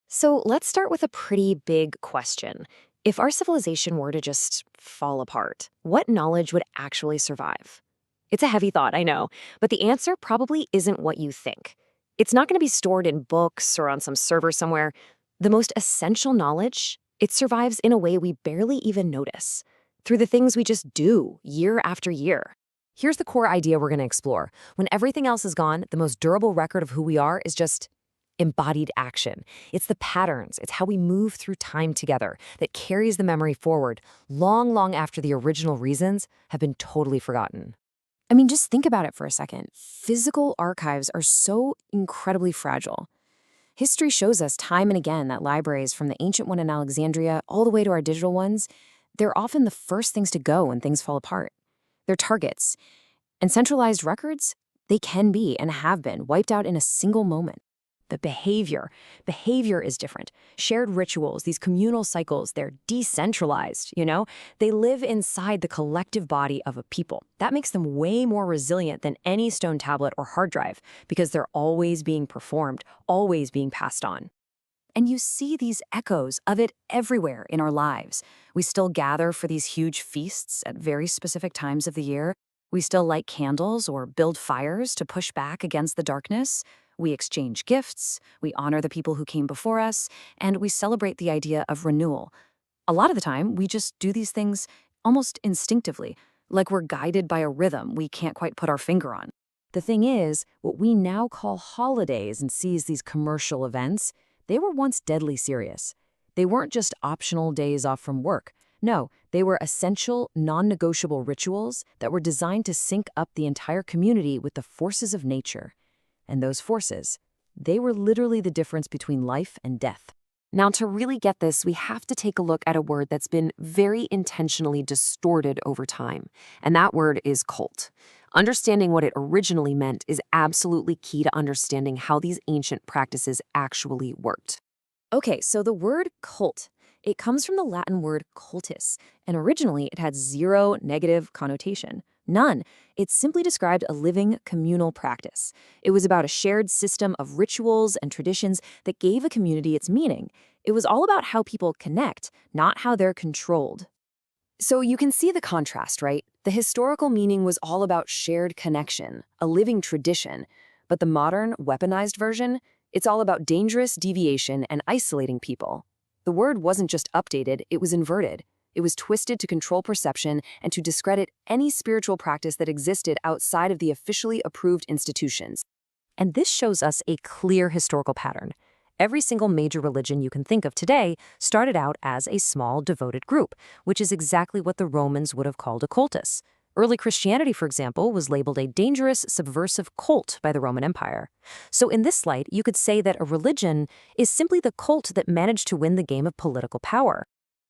So let's start with a pretty big question. If our civilization were to just fall apart, what knowledge would actually survive? It's a heavy thought, I know, but the answer probably isn't what you think. It's not going to be stored in books or on some server somewhere. The most essential knowledge, it survives in a way we barely even notice, through the things we just do year after year. Here's the core idea we're going to explore. When everything else is gone, the most durable record of who we are is just embodied action. It's the patterns, it's how we move through time together that carries the memory forward long, long after the original reasons have been totally forgotten. I mean, just think about it for a second. Physical archives are so incredibly fragile. History shows us time and again that libraries, from the ancient one in Alexandria all the way to our digital ones, they're often the first things to go when things fall apart. They're targets. And centralized records, they can be and have been wiped out in a single moment. The behavior is different. Shared rituals, these communal cycles, they're decentralized. They live inside the collective body of a people. That makes them way more resilient than any stone tablet or hard drive because they're always being performed, always being passed on. And you see these echoes of it everywhere in our lives. We still gather for these huge feasts at very specific times of the year. We still light candles or build fires to push back against the darkness. We exchange gifts, we honor the people who came before us, and we celebrate the idea of renewal. A lot of the time, we just do these things almost instinctively, like we're guided by a rhythm we can't quite put our finger on. The thing is, what we now call holidays and see as these commercial events, they were once deadly serious. They weren't just optional days off from work. No, they were essential, non-negotiable rituals that were designed to sync up the entire community with the forces of nature. And those forces, they were literally the difference between life and death. Now, to really get this, we have to take a look at a word that's been very intentionally distorted over time, and that word is cult. Understanding what it originally meant is absolutely key to understanding how these ancient practices actually worked. Okay, so the word cult, it comes from the Latin word cultus, and originally it had zero negative connotation. None. It simply described a living communal practice. It was about a shared system of rituals and traditions that gave a community its meaning. It was all about how people connect, not how they're controlled. So you can see the contrast, right? The historical meaning was all about shared connection, a living tradition. But the modern, weaponized version, it's all about dangerous deviation and isolating people. The word wasn't just updated, it was inverted. It was twisted to control perception and to discredit any spiritual practice that existed outside of the officially approved institutions. And this shows us a clear historical pattern. Every single major religion you can think of today started out as a small, devoted group, which is exactly what the Romans would have called a cultus. Early Christianity, for example, was labeled a dangerous, subversive cult by the Roman Empire. So in this light, you could say that a religion is simply the cult that managed to win the game of political power.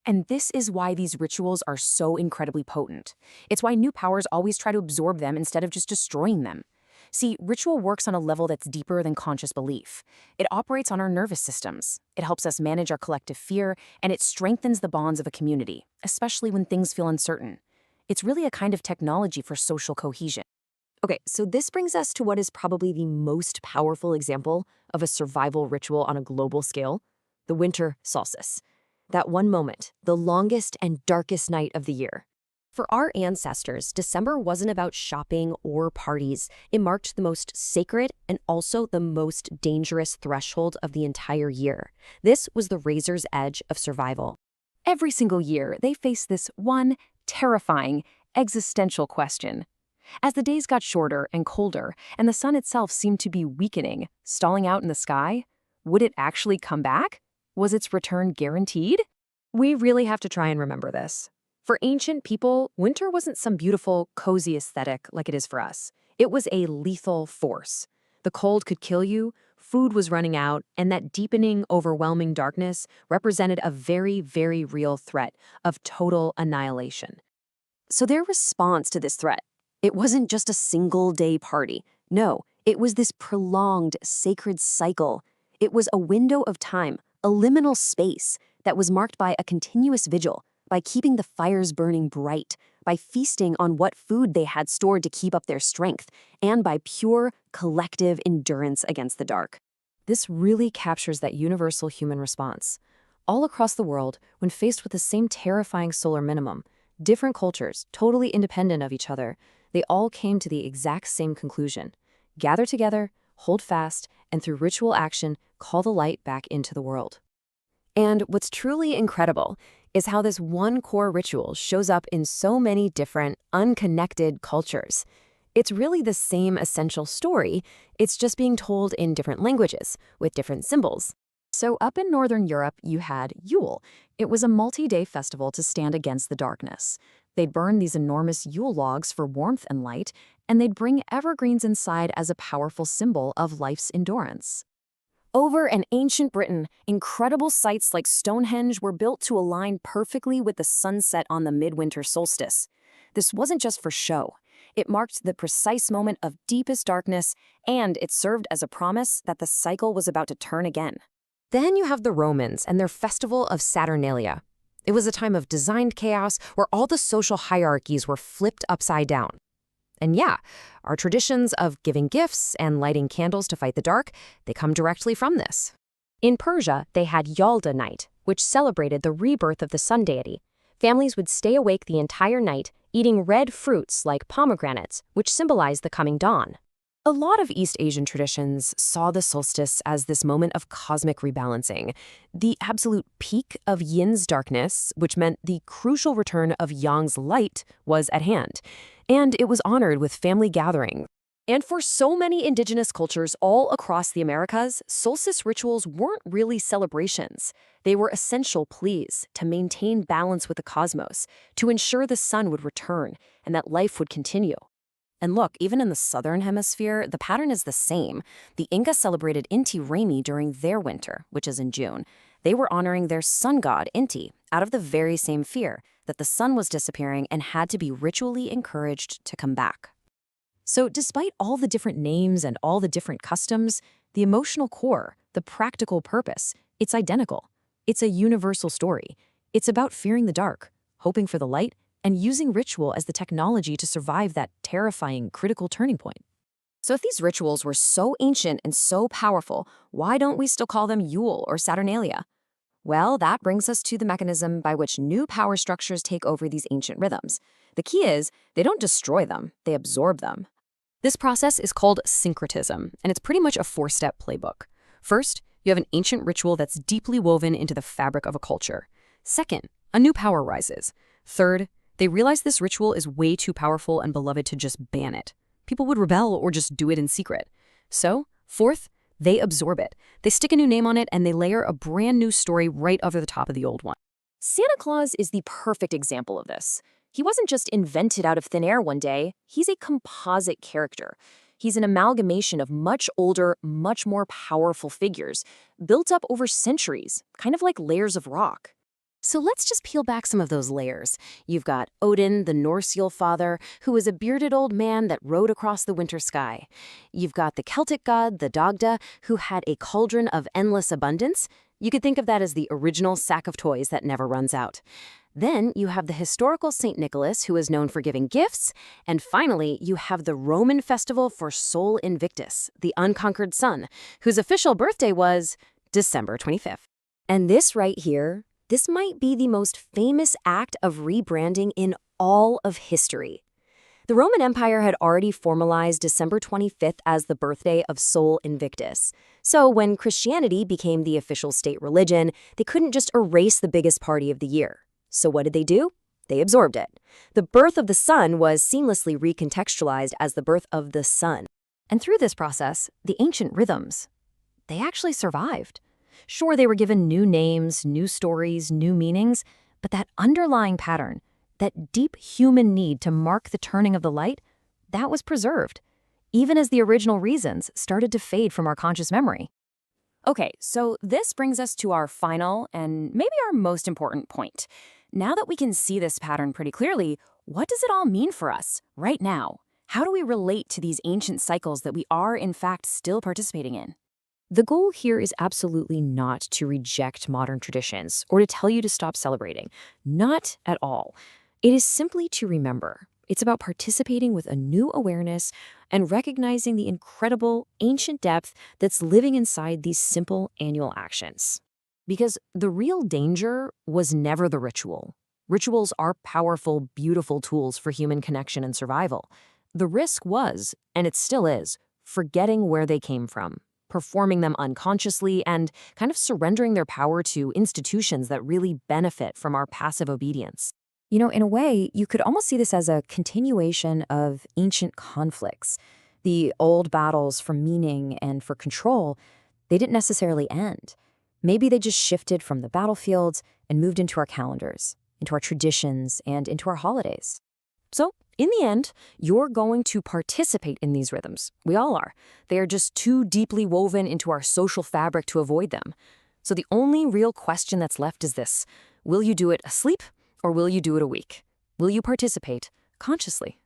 And this is why these rituals are so incredibly potent. It's why new powers always try to absorb them instead of just destroying them. See, ritual works on a level that's deeper than conscious belief. It operates on our nervous systems. It helps us manage our collective fear, and it strengthens the bonds of a community, especially when things feel uncertain. It's really a kind of technology for social cohesion. Okay, so this brings us to what is probably the most powerful example of a survival ritual on a global scale, the winter solstice. That one moment, the longest and darkest night of the year. For our ancestors, December wasn't about shopping or parties. It marked the most sacred and also the most dangerous threshold of the entire year. This was the razor's edge of survival. Every single year, they face this one terrifying, existential question. As the days got shorter and colder, and the sun itself seemed to be weakening, stalling out in the sky, would it actually come back? Was its return guaranteed? We really have to try and remember this. For ancient people, winter wasn't some beautiful, cozy aesthetic like it is for us. It was a lethal force. The cold could kill you, food was running out, and that deepening, overwhelming darkness represented a very, very real threat of total annihilation. So their response to this threat, it wasn't just a single-day party. No, it was this prolonged, sacred cycle. It was a window of time, a liminal space that was marked by a continuous vigil, by keeping the fires burning bright, by feasting on what food they had stored to keep up their strength, and by pure, collective endurance against the dark. This really captures that universal human response. All across the world, when faced with the same terrifying solar minimum, different cultures, totally independent of each other, they all came to the exact same conclusion. Gather together, hold fast, and through ritual action, call the light back into the world. And what's truly incredible is how this one core ritual shows up in so many different, unconnected cultures. It's really the same essential story, it's just being told in different languages, with different symbols. So up in Northern Europe, you had Yule. It was a multi-day festival to stand against the darkness. They'd burn these enormous Yule logs for warmth and light, and they'd bring evergreens inside as a powerful symbol of life's endurance. Over in ancient Britain, incredible sites like Stonehenge were built to align perfectly with the sunset on the midwinter solstice. This wasn't just for show. It marked the precise moment of deepest darkness, and it served as a promise that the cycle was about to turn again. Then you have the Romans and their festival of Saturnalia. It was a time of designed chaos where all the social hierarchies were flipped upside down. And yeah, our traditions of giving gifts and lighting candles to fight the dark, they come directly from this. In Persia, they had Yalda night, which celebrated the rebirth of the sun deity. Families would stay awake the entire night, eating red fruits like pomegranates, which symbolized the coming dawn. A lot of East Asian traditions saw the solstice as this moment of cosmic rebalancing, the absolute peak of yin's darkness, which meant the crucial return of yang's light was at hand, and it was honored with family gathering. And for so many indigenous cultures all across the Americas, solstice rituals weren't really celebrations. They were essential pleas to maintain balance with the cosmos, to ensure the sun would return and that life would continue. And look, even in the southern hemisphere, the pattern is the same. The Inca celebrated Inti Raymi during their winter, which is in June. They were honoring their sun god, Inti, out of the very same fear that the sun was disappearing and had to be ritually encouraged to come back. So despite all the different names and all the different customs, the emotional core, the practical purpose, it's identical. It's a universal story. It's about fearing the dark, hoping for the light, and using ritual as the technology to survive that terrifying critical turning point. So if these rituals were so ancient and so powerful, why don't we still call them Yule or Saturnalia? Well, that brings us to the mechanism by which new power structures take over these ancient rhythms. The key is, they don't destroy them, they absorb them. This process is called syncretism, and it's pretty much a four-step playbook. First, you have an ancient ritual that's deeply woven into the fabric of a culture. Second, a new power rises. Third, they realize this ritual is way too powerful and beloved to just ban it. People would rebel or just do it in secret. So, fourth, they absorb it. They stick a new name on it and they layer a brand new story right over the top of the old one. Santa Claus is the perfect example of this. He wasn't just invented out of thin air one day, he's a composite character. He's an amalgamation of much older, much more powerful figures, built up over centuries, kind of like layers of rock. So let's just peel back some of those layers. You've got Odin, the Norse Yule father, who was a bearded old man that rode across the winter sky. You've got the Celtic god, the Dagda, who had a cauldron of endless abundance. You could think of that as the original sack of toys that never runs out. Then you have the historical St. Nicholas, who is known for giving gifts. And finally, you have the Roman festival for Sol Invictus, the unconquered sun, whose official birthday was December 25th. And this right here, this might be the most famous act of rebranding in all of history. The Roman Empire had already formalized December 25th as the birthday of Sol Invictus. So when Christianity became the official state religion, they couldn't just erase the biggest party of the year. So what did they do? They absorbed it. The birth of the sun was seamlessly recontextualized as the birth of the sun. And through this process, the ancient rhythms, they actually survived. Sure, they were given new names, new stories, new meanings, but that underlying pattern, that deep human need to mark the turning of the light, that was preserved, even as the original reasons started to fade from our conscious memory. Okay, so this brings us to our final and maybe our most important point. Now that we can see this pattern pretty clearly, what does it all mean for us right now? How do we relate to these ancient cycles that we are, in fact, still participating in? The goal here is absolutely not to reject modern traditions or to tell you to stop celebrating. Not at all. It is simply to remember. It's about participating with a new awareness and recognizing the incredible ancient depth that's living inside these simple annual actions. Because the real danger was never the ritual. Rituals are powerful, beautiful tools for human connection and survival. The risk was, and it still is, forgetting where they came from, performing them unconsciously, and kind of surrendering their power to institutions that really benefit from our passive obedience. In a way, you could almost see this as a continuation of ancient conflicts. The old battles for meaning and for control, they didn't necessarily end. Maybe they just shifted from the battlefields and moved into our calendars, into our traditions, and into our holidays. So, in the end, you're going to participate in these rhythms. We all are. They are just too deeply woven into our social fabric to avoid them. So the only real question that's left is this: will you do it asleep, or will you do it awake? Will you participate consciously?